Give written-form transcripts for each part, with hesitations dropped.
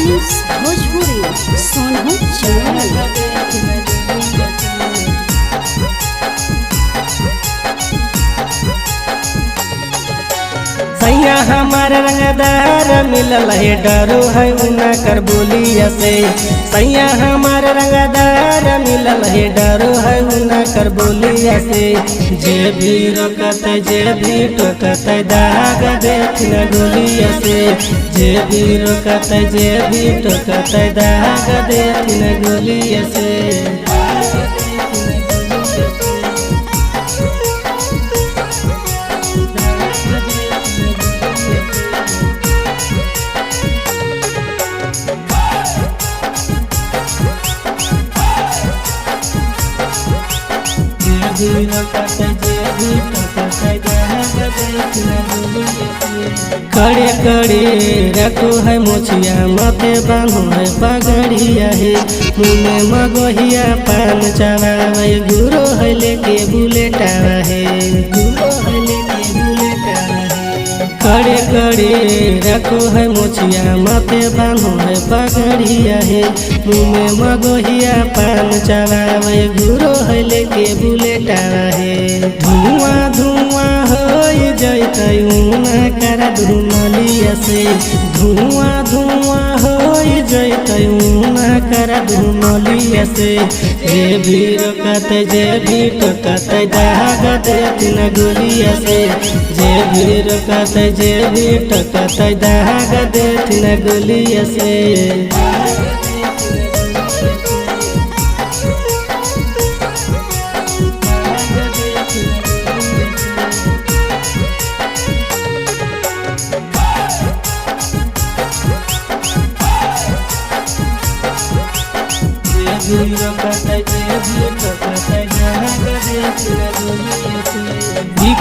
Films Bhojpuri Sonu channel. सैया हमार रंगदार मिलल है डरो है उना कर बोलिया से। सैया हमार रंगदार मिलल है डरो है उना कर बोलिया से। जे भी रोकत जे भी टोकत दाग देख न गोलिया से। जे भी रोकत जे भी टोकत दाग देख न गोलिया से। करे करे रखो है मोछिया माथे बांधो है पगड़िया है। मुँह में मगोहिया पान चढ़ावे गुरो है लेके बुलेटावा है। गुरो है लेके बुलेटावा है। करे करे रखो है मोछिया माथे बांधो है पगड़िया है। मुँह में मगोहिया पान चढ़ावे गुरो है लेके बुलेटावा है। धुआं धुआं हो जैतै उना कर धुमलिया से। धुआं धुआं हो जैतै उना कर धुमलिया से। जे भी रोकत जे भी टोकत दाग देत न गोलिया से। जे भी रोकत जे भी टोकत दाग देत न गोलिया से।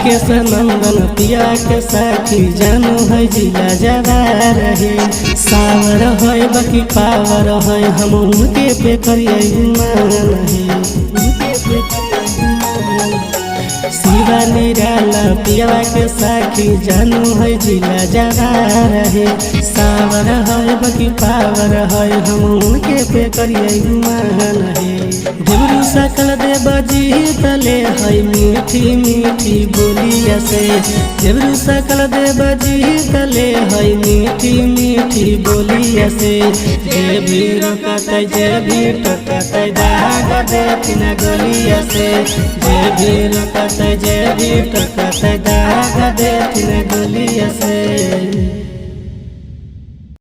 के नंदन पिया के साथी जानो है जिला जवा रहे। सावर है बाकी पावर है हम उनके पे करिए गुमान है। शिवा निराला पिया के साथी जानो है जिला जवा रहे। सावर है बाकी पावर है हम उनके पे करिए गुमान है। देवरू सकल देव जी तले है मीठी मीठी बोलिया से। देवरू सकल देव जी तले है मीठी मीठी बोलिया से। जे भी रोकत जे भी टोकत दाग देत न गोलिया से। जे भी रोकत जे भी टोकत दाग देत न गोलिया से।